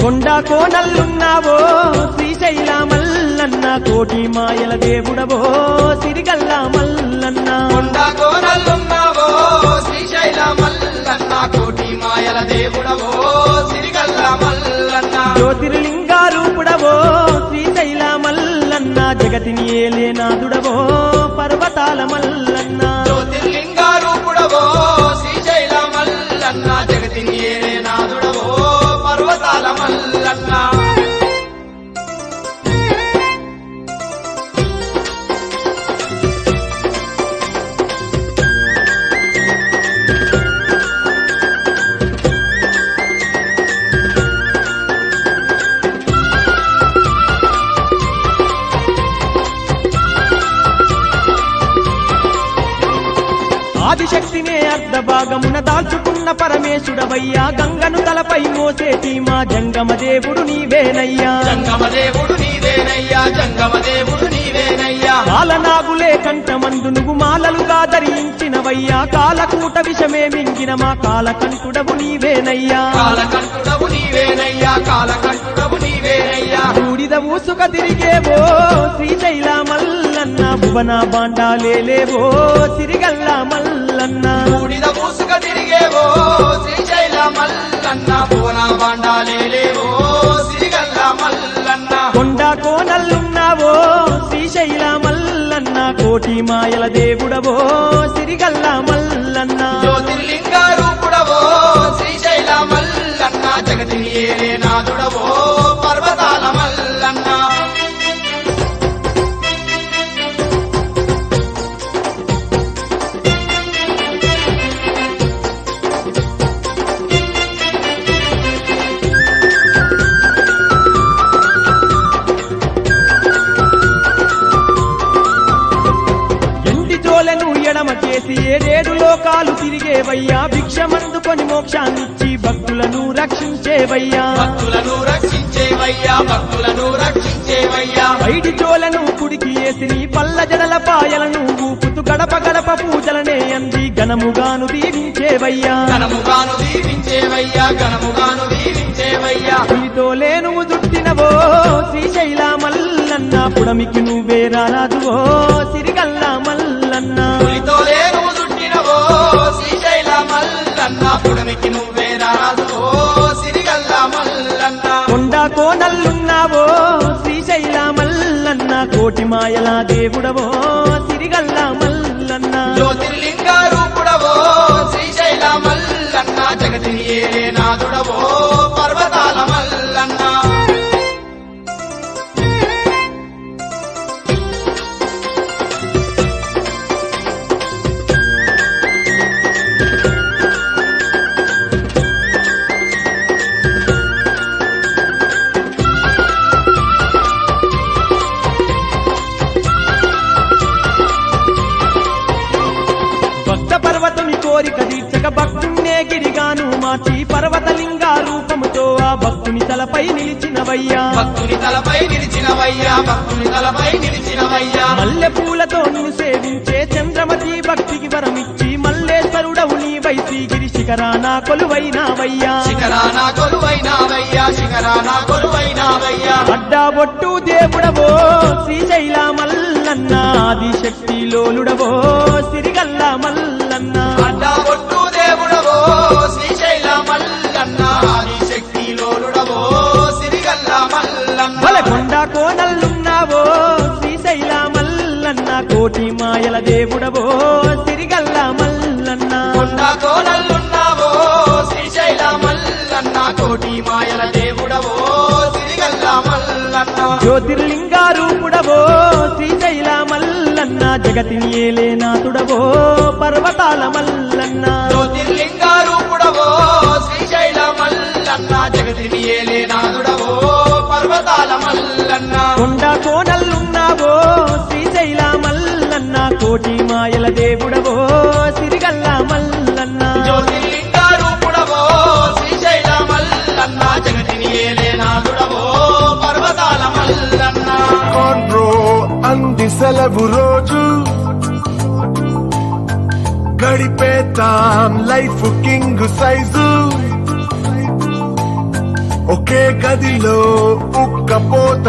కొండ కోనల్లున్నావో శ్రీశైల మల్లన్న కోటి మాయల దేవుడవో సిరిగల్ల మల్లన్న కొండ కోనల్లున్నావో శ్రీశైల మల్లన్న కోటి మాయల దేవుడవో సిరిగల్ల మల్లన్న జ్యోతిర్లింగ రూపుడవో శ్రీశైల మల్లన్న జగతిని ఏలేనాథుడవో పర్వతాల మల్లన్న జ్యోతిర్లింగ రూపుడవో శ్రీశైల మల్లన్న జగతిని ఏలేనాథుడవో పర్వతాల మల్లన్న ఆదిశక్తినే అర్ధభాగమున దాల్చుకున్న పరమేశుడవయ్యా గంగను తలపై మోసేటి మా జంగమ దేవుడు నీవేనయ్యా జంగమ దేవుడు నీవేనయ్యా జంగమ దేవుడు నీవేనయ్యా కాలనాగులే కంఠమందు నువ్వు మాలలుగా ధరించినవయ్యా కాలకూట విషమే మింగిన మా కాలకంఠుడవు నీవేనయ్యా కాలకంఠుడవు నీవేనయ్యా కాలకంఠుడవు నీవేనయ్యా బూడిద ఊసుక తిరిగేవో శ్రీశైల మల్లన్న భువన బాండాలేవో సిరిగల్ల మల్లన్న బూడిద మూసుక తిరిగేవో శ్రీశైల మల్లన్న భువన బాండాలేవో సిరిగల్ల మల్లన్న కొండ కోనల్లున్నావో శ్రీశైల మల్లన్న కోటి మాయల దేవుడవో సిరిగల్ల మల్లన్న జ్యోతిర్లింగ రూపుడవో శ్రీశైల మల్లన్న జగతిని ఏలేనాథుడవో పర్వతాల మల్లన్న ఎంటి జోలను ఎడమ చేసి ఏడేడు లోకాలు తిరిగేవయ్యా భిక్షమందుకొని మోక్షాన్నిచ్చి భక్తులను రక్షించేవయ్యా భక్తులను రక్షించేవయ్యా భక్తులను రక్షించేవయ్యా బయటి జోలను కుడికి వేసి నీ పల్ల జడల పాయలను ఊపుతూ గడప గడప పూజలనే అంది ఘనముగాను దీవించేవయ్యా ఘనముగాను దీవించేవయ్యా ఘనముగాను దీవించేవయ్యా నీతో లేను దుట్టినవో శ్రీశైల మల్లన్న పుడమికి నువ్వే రారాదువో సిరిగల్ల మల్లన్న పులితో లేను దుట్టినవో శ్రీశైల మల్లన్న పుడమికి నువ్వే రాదువో సిరిగల్ల మల్లన్న కొండ కోనల్లున్నావో శ్రీశైల మల్లన్న కోటి మాయల దేవుడవో సిరిగల్ల మల్లన్న జ్యోతిర్లింగ రూపుడవో శ్రీశైల మల్లన్న జగతిని ఏలేనాథుడవో పర్వతాల మల్లన్న భక్త పర్వతుని కోరిక తీర్చక భక్తున్నే గిరిగాను మార్చి పర్వతలింగ రూపముతో ఆ భక్తుని తలపై నిలిచినవయ్యా భక్తుని తలపై నిలిచినవయ్యా భక్తుని తలపై నిలిచినవయ్యా మల్లె పూలతో నిన్ను సేవించే చంద్రమతి భక్తికి వరమిచ్చి మల్లేశ్వరుడవు నీవై శ్రీగిరి శిఖరాన కొలువైనావయ్యా శిఖరాన కొలువైనావయ్యా శిఖరాన కొలువైనావయ్యా అడ్డాబొట్టు దేవుడవో శ్రీశైల మల్లన్న ఆదిశక్తి లోలుడవో సిరిగల్ల మల్లన్న అడ్డాబొట్టు దేవుడవో శ్రీశైల మల్లన్న ఆదిశక్తి లోలుడవో సిరిగల్ల మల్లన్న కొండ కోనల్లున్నావో శ్రీశైల మల్లన్న కోటి మాయల దేవుడవో సిరిగల్ల మల్లన్న కొండ కోనల్లున్నావో శ్రీశైల మల్లన్న కోటి మాయల దేవుడవో సిరిగల్ల మల్లన్న జ్యోతిర్లింగ రూపుడవో శ్రీశైల మల్లన్న జగతిని ఏలేనాథుడవో పర్వతాల మల్లన్న జ్యోతిర్లింగ రూపుడవో శ్రీశైల మల్లన్న జగతిని ఏలేనాథుడవో పర్వతాల మల్లన్న కొండ కోనల్లున్నావో శ్రీశైల మల్లన్న కోటి మాయల దేవుడవో సిరిగల్ల మల్లన్న జ్యోతిర్లింగ రూపుడవో శ్రీశైల మల్లన్న జగతిని ఏలేనాథుడవో పర్వతాల మల్లన్న కాన్రో అంది సెలవు రోజు గడిపేతాం లైఫ్ కింగ్ సైజు ఒకే గదిలో ఉక్కపోత